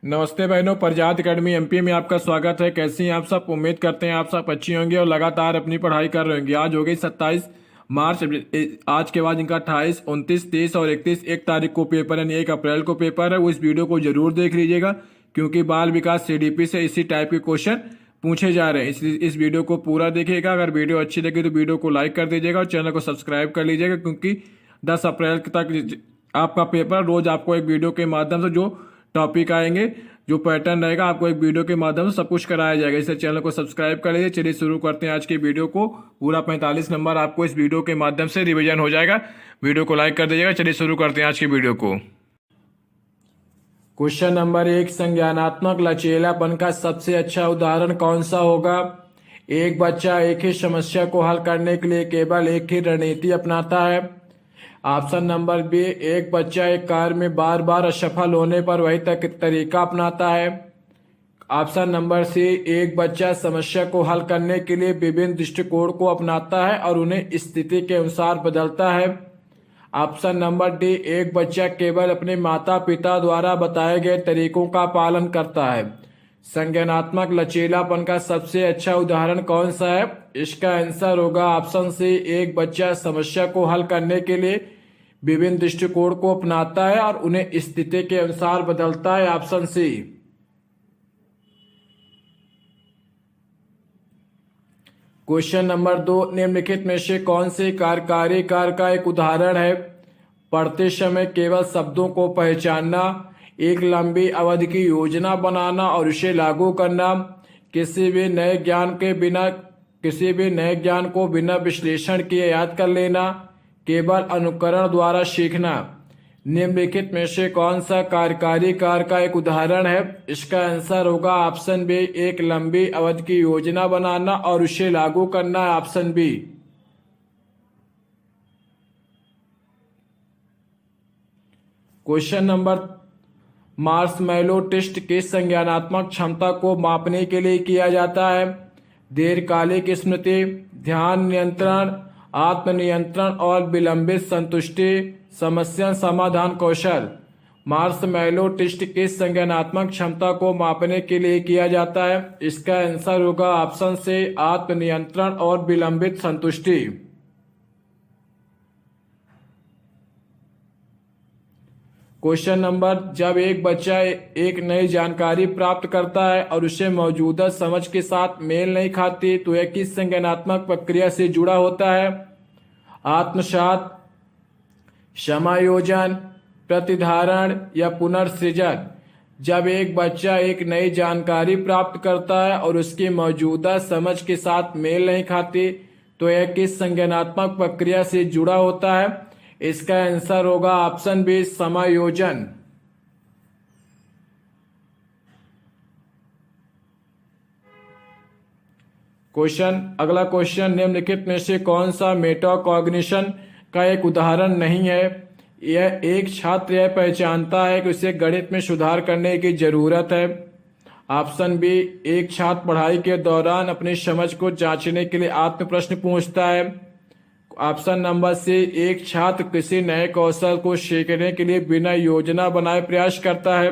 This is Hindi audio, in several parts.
नमस्ते बहनों, प्रजात अकेडमी एमपी में आपका स्वागत है। कैसी हैं आप सब? उम्मीद करते हैं आप सब अच्छी होंगे और लगातार अपनी पढ़ाई कर रहे होंगे। आज हो गई 27 मार्च। आज के बाद इनका 28, 29, 30 और 31 एक तारीख को पेपर यानी 1 अप्रैल को पेपर है। वो इस वीडियो को जरूर देख लीजिएगा क्योंकि बाल विकास सीडीपी से इसी टाइप के क्वेश्चन पूछे जा रहे हैं, इसलिए इस वीडियो को पूरा देखिएगा। अगर वीडियो अच्छी लगी तो वीडियो को लाइक कर दीजिएगा और चैनल को सब्सक्राइब कर लीजिएगा क्योंकि 10 अप्रैल तक आपका पेपर रोज आपको एक वीडियो के माध्यम से जो टॉपिक आएंगे, जो पैटर्न रहेगा, आपको एक वीडियो के माध्यम से सब कुछ कराया जाएगा। इसलिए चैनल को सब्सक्राइब कर लीजिए। चलिए शुरू करते हैं आज के वीडियो को। पूरा 45 नंबर आपको इस वीडियो के माध्यम से रिवीजन हो जाएगा। वीडियो को लाइक कर दीजिएगा। चलिए शुरू करते हैं आज के वीडियो को। क्वेश्चन नंबर 1, संज्ञानात्मक लचीलापन का सबसे अच्छा उदाहरण कौन सा होगा? एक बच्चा एक ही समस्या को हल करने के लिए केवल एक ही रणनीति अपनाता है। ऑप्शन नंबर बी, एक बच्चा एक कार्य में बार बार असफल होने पर वही तरीका अपनाता है। ऑप्शन नंबर सी, एक बच्चा समस्या को हल करने के लिए विभिन्न दृष्टिकोण को अपनाता है और उन्हें स्थिति के अनुसार बदलता है। ऑप्शन नंबर डी, एक बच्चा केवल अपने माता पिता द्वारा बताए गए तरीकों का पालन करता है। संज्ञानात्मक लचीलापन का सबसे अच्छा उदाहरण कौन सा है? इसका आंसर होगा ऑप्शन सी, एक बच्चा समस्या को हल करने के लिए विभिन्न दृष्टिकोण को अपनाता है और उन्हें स्थिति के अनुसार बदलता है। ऑप्शन सी। क्वेश्चन नंबर 2, निम्नलिखित में से कौन से कार्यकारी कार्य का एक उदाहरण है? पढ़ते समय केवल शब्दों को पहचानना, एक लंबी अवधि की योजना बनाना और उसे लागू करना, किसी भी नए ज्ञान को बिना विश्लेषण किए याद कर लेना, केवल अनुकरण द्वारा सीखना। निम्नलिखित में से कौन सा कार्यकारी कार्य का एक उदाहरण है? इसका आंसर होगा ऑप्शन बी, एक लंबी अवधि की योजना बनाना और उसे लागू करना। Option B. Question number, marshmallow test किस संज्ञानात्मक क्षमता को मापने के लिए किया जाता है? दीर्घकालिक स्मृति, ध्यान नियंत्रण, आत्मनियंत्रण और विलंबित संतुष्टि, समस्या समाधान कौशल। मार्शमैलो टेस्ट किस संज्ञानात्मक क्षमता को मापने के लिए किया जाता है? इसका आंसर होगा ऑप्शन से, आत्मनियंत्रण और विलंबित संतुष्टि। क्वेश्चन नंबर, जब एक बच्चा एक नई जानकारी प्राप्त करता है और उसे मौजूदा समझ के साथ मेल नहीं खाती तो यह किस संज्ञानात्मक प्रक्रिया से जुड़ा होता है? आत्मसात, समायोजन, प्रतिधारण या पुनर्सृजन। जब एक बच्चा एक नई जानकारी प्राप्त करता है और उसकी मौजूदा समझ के साथ मेल नहीं खाती तो यह किस संज्ञानात्मक प्रक्रिया से जुड़ा होता है? इसका आंसर होगा ऑप्शन बी, समायोजन। अगला क्वेश्चन, निम्नलिखित में से कौन सा मेटाकॉग्निशन का एक उदाहरण नहीं है? यह एक छात्र यह पहचानता है कि उसे गणित में सुधार करने की जरूरत है। ऑप्शन बी, एक छात्र पढ़ाई के दौरान अपनी समझ को जांचने के लिए आत्म प्रश्न पूछता है। ऑप्शन नंबर सी, एक छात्र किसी नए कौशल को सीखने के लिए बिना योजना बनाए प्रयास करता है।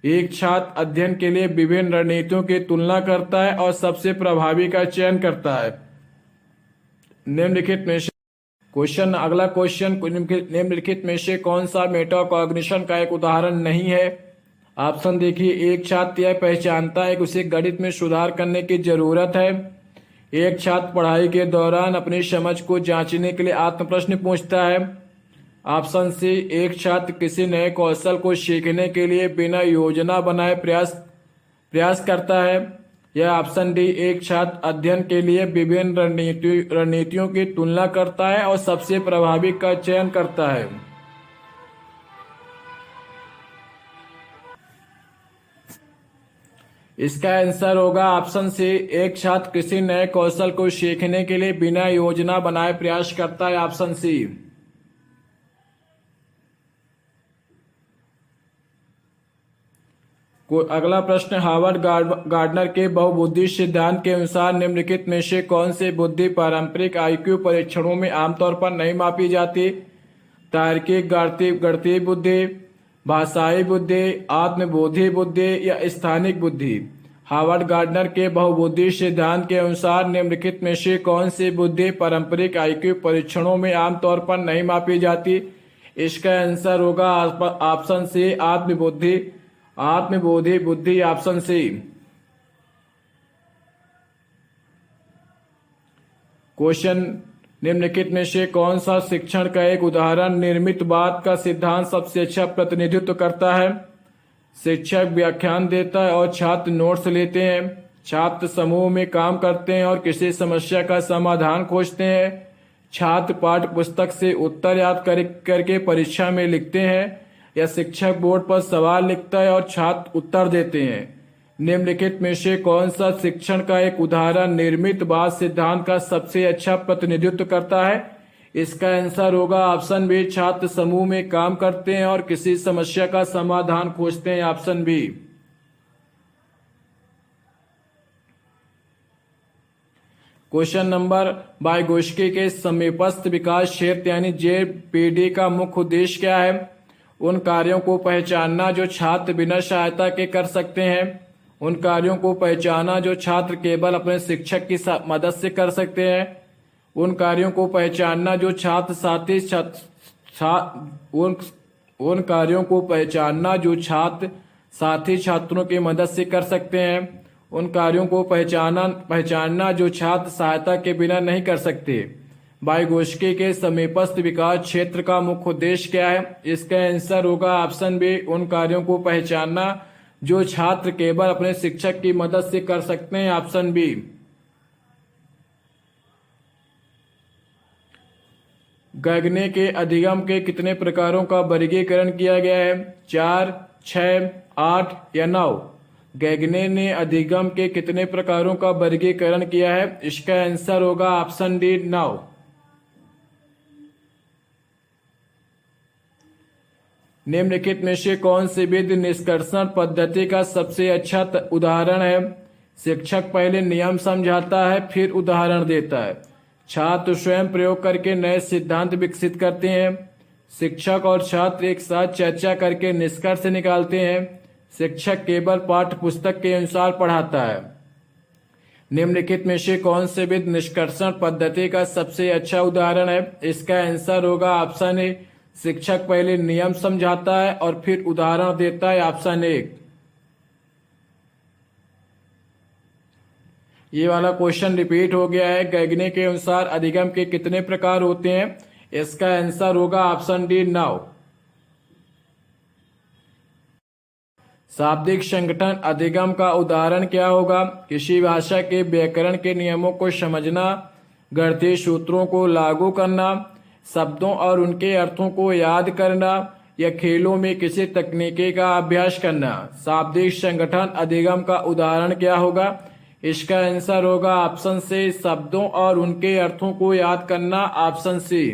एक छात्र अध्ययन के लिए विभिन्न रणनीतियों की तुलना करता है और सबसे प्रभावी का चयन करता है। निम्नलिखित में से अगला क्वेश्चन, निम्नलिखित में से कौन सा मेटाकॉग्निशन का एक उदाहरण नहीं है? ऑप्शन देखिए, एक छात्र यह पहचानता है कि उसे गणित में सुधार करने की जरूरत है। एक छात्र पढ़ाई के दौरान अपनी समझ को जांचने के लिए आत्म प्रश्न पूछता है। ऑप्शन सी, एक छात्र किसी नए कौशल को सीखने के लिए बिना योजना बनाए प्रयास करता है। यह ऑप्शन डी, एक छात्र अध्ययन के लिए विभिन्न रणनीतियों की तुलना करता है और सबसे प्रभावी का चयन करता है। इसका आंसर होगा ऑप्शन सी, एक छात्र किसी नए कौशल को सीखने के लिए बिना योजना बनाए प्रयास करता है। Option C. अगला प्रश्न, हार्वर्ड गार्डनर के बहुबुद्धि सिद्धांत के अनुसार निम्नलिखित में से कौन सी बुद्धि पारंपरिक आईक्यू परीक्षणों में आमतौर पर नहीं मापी जाती? तार्किक, गणितीय बुद्धि, भाषाई बुद्धि, आत्मबोधी बुद्धि या स्थानिक बुद्धि। हार्वर्ड गार्डनर के बहुबुद्धि सिद्धांत के अनुसार निम्नलिखित में से कौन सी बुद्धि पारंपरिक आईक्यू परीक्षणों में आमतौर पर नहीं मापी जाती? इसका आंसर होगा ऑप्शन सी, आत्मबुद्धि, आत्मबोधी बुद्धि, ऑप्शन सी। क्वेश्चन, निम्नलिखित में से कौन सा शिक्षण का एक उदाहरण निर्मितवाद का सिद्धांत सबसे अच्छा प्रतिनिधित्व करता है? शिक्षक व्याख्यान देता है और छात्र नोट्स लेते हैं। छात्र समूह में काम करते हैं और किसी समस्या का समाधान खोजते हैं। छात्र पाठ्य पुस्तक से उत्तर याद करके परीक्षा में लिखते हैं, या शिक्षक बोर्ड पर सवाल लिखता है और छात्र उत्तर देते हैं। निम्नलिखित में से कौन सा शिक्षण का एक उदाहरण निर्मितवाद सिद्धांत का सबसे अच्छा प्रतिनिधित्व करता है? इसका आंसर होगा ऑप्शन बी, छात्र समूह में काम करते हैं और किसी समस्या का समाधान खोजते हैं, option B. Question number, Vygotsky के समीपस्थ विकास क्षेत्र यानी जेपीडी का मुख्य उद्देश्य क्या है? उन कार्यों को पहचानना जो छात्र बिना सहायता के कर सकते हैं। उन कार्यों को पहचाना जो छात्र केवल अपने शिक्षक की मदद से कर सकते हैं। उन कार्यों को पहचानना जो छात्र साथी छात्रों की मदद से कर सकते हैं। उन कार्यों को पहचानना जो छात्र सहायता के बिना नहीं कर सकते। वाइगोत्स्की के समीपस्थ विकास क्षेत्र का मुख्य उद्देश्य क्या है? इसका आंसर होगा ऑप्शन बी, उन कार्यों को पहचानना जो छात्र केवल अपने शिक्षक की मदद से कर सकते हैं, ऑप्शन बी। गैगने के अधिगम के कितने प्रकारों का वर्गीकरण किया गया है? 4, 6, 8 या 9? गैगने ने अधिगम के कितने प्रकारों का वर्गीकरण किया है? इसका आंसर होगा ऑप्शन डी, 9। निम्नलिखित में से कौन सी विधि निष्कर्षण पद्धति का सबसे अच्छा उदाहरण है? शिक्षक पहले नियम समझाता है, फिर उदाहरण देता है। छात्र स्वयं प्रयोग करके नए सिद्धांत विकसित करते हैं। शिक्षक और छात्र एक साथ चर्चा करके निष्कर्ष निकालते हैं। शिक्षक केवल पाठ्य पुस्तक के अनुसार पढ़ाता है। निम्नलिखित में से कौन सी विधि निष्कर्षण पद्धति का सबसे अच्छा उदाहरण है? इसका आंसर होगा ऑप्शन ए, शिक्षक पहले नियम समझाता है और फिर उदाहरण देता है, ऑप्शन ए। ये वाला क्वेश्चन रिपीट हो गया है। गैगने के अनुसार अधिगम के कितने प्रकार होते हैं? इसका आंसर होगा ऑप्शन डी, 9। शाब्दिक संगठन अधिगम का उदाहरण क्या होगा? किसी भाषा के व्याकरण के नियमों को समझना, गणितीय सूत्रों को लागू करना, शब्दों और उनके अर्थों को याद करना, या खेलों में किसी तकनीकी का अभ्यास करना। शाब्दिक संगठन अधिगम का उदाहरण क्या होगा? इसका आंसर होगा ऑप्शन सी, शब्दों और उनके अर्थों को याद करना, ऑप्शन सी।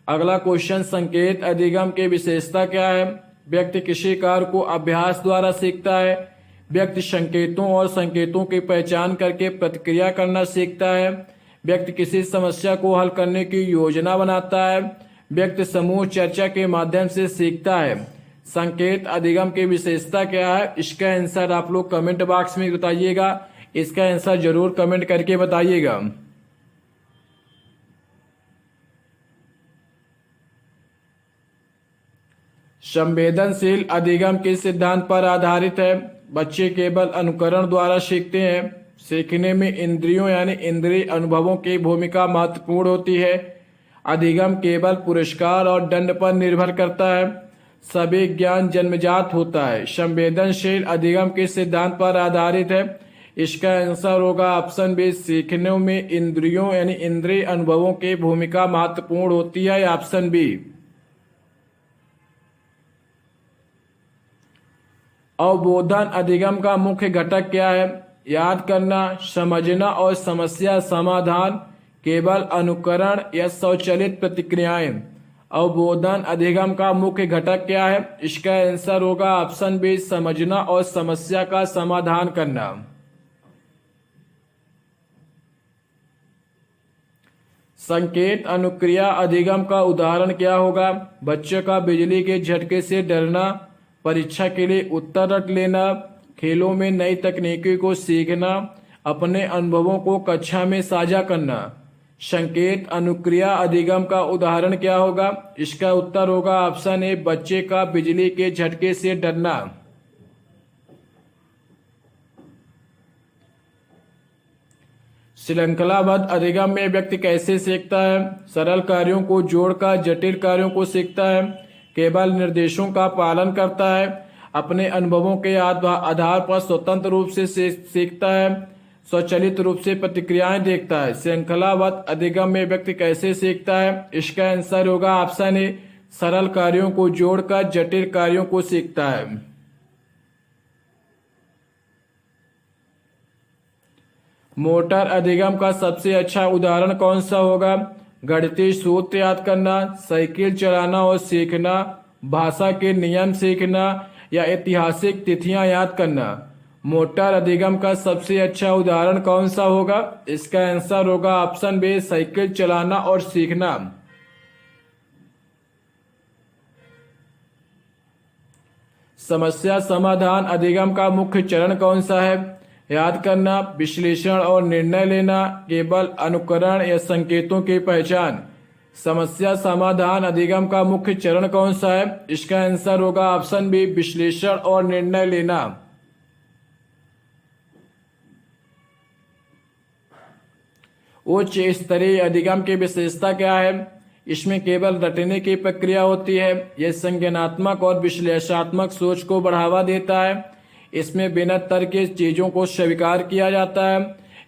अगला क्वेश्चन, संकेत अधिगम की विशेषता क्या है? व्यक्ति किसी कार्य को अभ्यास द्वारा सीखता है। व्यक्ति संकेतों और संकेतों की पहचान करके प्रतिक्रिया करना सीखता है। व्यक्ति किसी समस्या को हल करने की योजना बनाता है। व्यक्ति समूह चर्चा के माध्यम से सीखता है। संकेत अधिगम की विशेषता क्या है? इसका आंसर आप लोग कमेंट बॉक्स में बताइएगा। इसका आंसर जरूर कमेंट करके बताइएगा। संवेदनशील अधिगम किस सिद्धांत पर आधारित है? बच्चे केवल अनुकरण द्वारा सीखते हैं। सीखने में इंद्रियों यानी इंद्रिय अनुभवों की भूमिका महत्वपूर्ण होती है। अधिगम केवल पुरस्कार और दंड पर निर्भर करता है। सभी ज्ञान जन्मजात होता है। संवेदनशील अधिगम किस सिद्धांत पर आधारित है? इसका आंसर होगा ऑप्शन बी, सीखने में इंद्रियों यानी इंद्रिय अनुभवों की भूमिका महत्वपूर्ण होती है, ऑप्शन बी। अवबोधन अधिगम का मुख्य घटक क्या है? याद करना, समझना और समस्या समाधान, केवल अनुकरण या स्वचालित प्रतिक्रियाएं। अवबोधन अधिगम का मुख्य घटक क्या है? इसका आंसर होगा ऑप्शन बी, समझना और समस्या का समाधान करना। संकेत अनुक्रिया अधिगम का उदाहरण क्या होगा? बच्चों का बिजली के झटके से डरना, परीक्षा के लिए उत्तर रट लेना, खेलों में नई तकनीकी को सीखना, अपने अनुभवों को कक्षा में साझा करना। संकेत अनुक्रिया अधिगम का उदाहरण क्या होगा? इसका उत्तर होगा ऑप्शन ए, बच्चे का बिजली के झटके से डरना। श्रृंखलाबद्ध अधिगम में व्यक्ति कैसे सीखता है? सरल कार्यों को जोड़कर जटिल कार्यों को सीखता है, केवल निर्देशों का पालन करता है, अपने अनुभवों के आधार पर स्वतंत्र रूप से सीखता है, स्वचालित रूप से प्रतिक्रियाएं देखता है। श्रृंखलाबद्ध अधिगम में व्यक्ति कैसे सीखता है? इसका आंसर होगा ऑप्शन ए, सरल कार्यों को जोड़कर जटिल कार्यों को सीखता है। मोटर अधिगम का सबसे अच्छा उदाहरण कौन सा होगा? गणितीय सूत्र याद करना, साइकिल चलाना और सीखना, भाषा के नियम सीखना या ऐतिहासिक तिथियां याद करना। मोटर अधिगम का सबसे अच्छा उदाहरण कौन सा होगा? इसका आंसर होगा ऑप्शन बी, साइकिल चलाना और सीखना। समस्या समाधान अधिगम का मुख्य चरण कौन सा है? याद करना, विश्लेषण और निर्णय लेना, केवल अनुकरण या संकेतों की पहचान। समस्या समाधान अधिगम का मुख्य चरण कौन सा है? इसका आंसर होगा ऑप्शन बी, विश्लेषण और निर्णय लेना। उच्च स्तरीय अधिगम की विशेषता क्या है? इसमें केवल रटने की प्रक्रिया होती है। यह संज्ञानात्मक और विश्लेषणात्मक सोच को बढ़ावा देता है। इसमें बिना तर्क के चीजों को स्वीकार किया जाता है।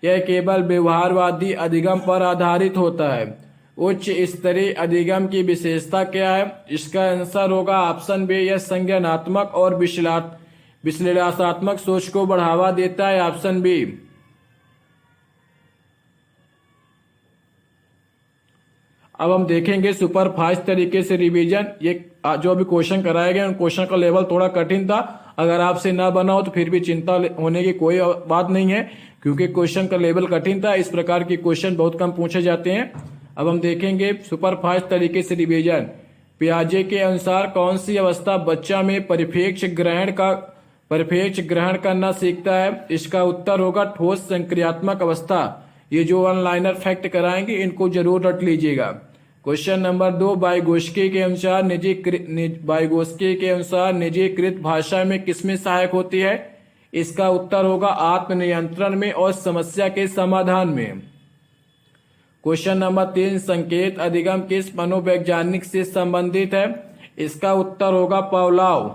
यह केवल व्यवहारवादी अधिगम पर आधारित होता है। उच्च स्तरीय अधिगम की विशेषता क्या है? इसका आंसर होगा ऑप्शन बी, यह संज्ञानात्मक और विश्लेषणात्मक सोच को बढ़ावा देता है, ऑप्शन बी। अब हम देखेंगे सुपरफास्ट तरीके से रिवीजन। ये जो अभी क्वेश्चन कराए गए उन क्वेश्चन का लेवल थोड़ा कठिन था। अगर आपसे ना बना हो तो फिर भी चिंता होने की कोई बात नहीं है, क्योंकि क्वेश्चन का लेवल कठिन था। इस प्रकार के क्वेश्चन बहुत कम पूछे जाते हैं। अब हम देखेंगे सुपरफास्ट तरीके से रिवीजन। पियाजे के अनुसार कौन सी अवस्था बच्चा में परिप्रेक्ष्य ग्रहण करना सीखता है? इसका उत्तर होगा ठोस संक्रियात्मक अवस्था। ये जो वन लाइनर फैक्ट कराएंगे इनको जरूर रट लीजिएगा। क्वेश्चन नंबर 2, वाइगोस्की के अनुसार निजीकृत भाषा में किसमें सहायक होती है? इसका उत्तर होगा आत्मनियंत्रण में और समस्या के समाधान में। क्वेश्चन नंबर 3, संकेत अधिगम किस मनोवैज्ञानिक से संबंधित है? इसका उत्तर होगा पावलोव।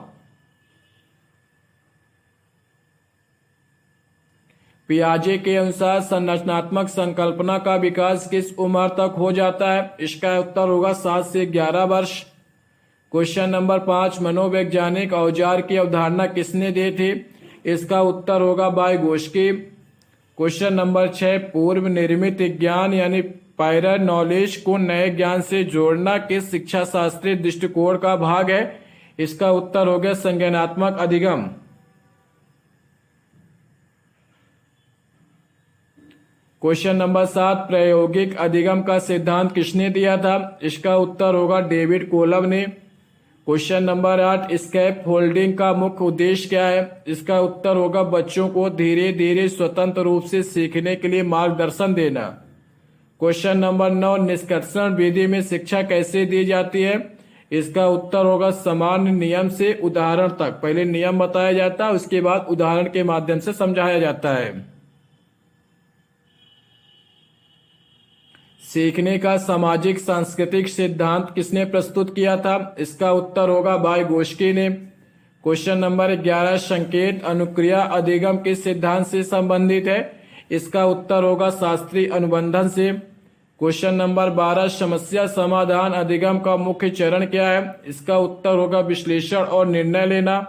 पियाजे के अनुसार संरचनात्मक संकल्पना का विकास किस उम्र तक हो जाता है? इसका उत्तर होगा 7 से 11 वर्ष। क्वेश्चन नंबर 5, मनोवैज्ञानिक औजार की अवधारणा किसने दी थी? इसका उत्तर होगा वाइगोस्की। क्वेश्चन नंबर 6, पूर्व निर्मित ज्ञान यानी प्रायर नॉलेज को नए ज्ञान से जोड़ना किस शिक्षा शास्त्रीय दृष्टिकोण का भाग है? इसका उत्तर हो गया संज्ञानात्मक अधिगम। क्वेश्चन नंबर 7, प्रायोगिक अधिगम का सिद्धांत किसने दिया था? इसका उत्तर होगा डेविड कोलब ने। क्वेश्चन नंबर 8, स्कैप फोल्डिंग का मुख्य उद्देश्य क्या है? इसका उत्तर होगा बच्चों को धीरे धीरे स्वतंत्र रूप से सीखने के लिए मार्गदर्शन देना। क्वेश्चन नंबर 9, निष्कर्षण विधि में शिक्षा कैसे दी जाती है? इसका उत्तर होगा सामान्य नियम से उदाहरण तक। पहले नियम बताया जाता है, उसके बाद उदाहरण के माध्यम से समझाया जाता है। सीखने का सामाजिक सांस्कृतिक सिद्धांत किसने प्रस्तुत किया था? इसका उत्तर होगा वाइगोस्की ने। क्वेश्चन नंबर 11, संकेत अनुक्रिया अधिगम किस सिद्धांत से संबंधित है? इसका उत्तर होगा शास्त्रीय अनुबंधन से। क्वेश्चन नंबर 12, समस्या समाधान अधिगम का मुख्य चरण क्या है? इसका उत्तर होगा विश्लेषण और निर्णय लेना।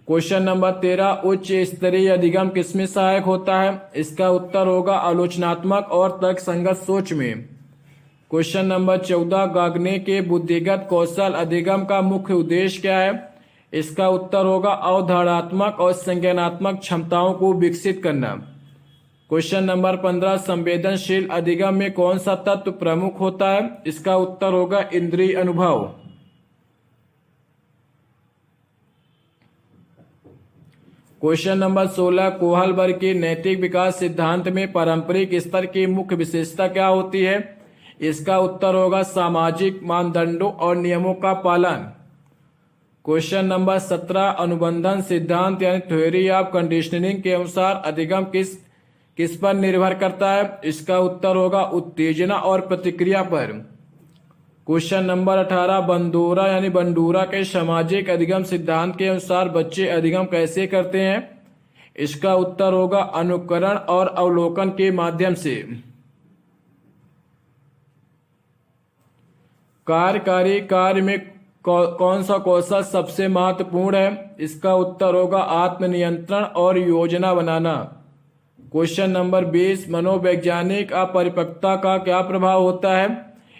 क्वेश्चन नंबर 13, उच्च स्तरीय अधिगम किसमें सहायक होता है? इसका उत्तर होगा आलोचनात्मक और तर्कसंगत सोच में। क्वेश्चन नंबर 14, गागने के बुद्धिगत कौशल अधिगम का मुख्य उद्देश्य क्या है? इसका उत्तर होगा अवधारणात्मक और संज्ञानात्मक क्षमताओं को विकसित करना। क्वेश्चन नंबर 15, संवेदनशील अधिगम में कौन सा तत्व प्रमुख होता है? इसका उत्तर होगा इंद्रिय अनुभव। क्वेश्चन नंबर 16, कोहलबर्ग के नैतिक विकास सिद्धांत में पारंपरिक स्तर की मुख्य विशेषता क्या होती है? इसका उत्तर होगा सामाजिक मानदंडों और नियमों का पालन। क्वेश्चन नंबर 17, अनुबंधन सिद्धांत यानी थ्योरी ऑफ कंडीशनिंग के अनुसार अधिगम किस पर निर्भर करता है? इसका उत्तर होगा उत्तेजना और प्रतिक्रिया पर। क्वेश्चन नंबर 18, बंडोरा यानी बंडूरा के सामाजिक अधिगम सिद्धांत के अनुसार बच्चे अधिगम कैसे करते हैं? इसका उत्तर होगा अनुकरण और अवलोकन के माध्यम से। कार्यकारी कार्य में कौन सा कौशल सबसे महत्वपूर्ण है? इसका उत्तर होगा आत्मनियंत्रण और योजना बनाना। क्वेश्चन नंबर 20, मनोवैज्ञानिक अपरिपक्वता का क्या प्रभाव होता है?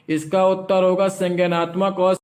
इसका उत्तर होगा संज्ञानात्मक और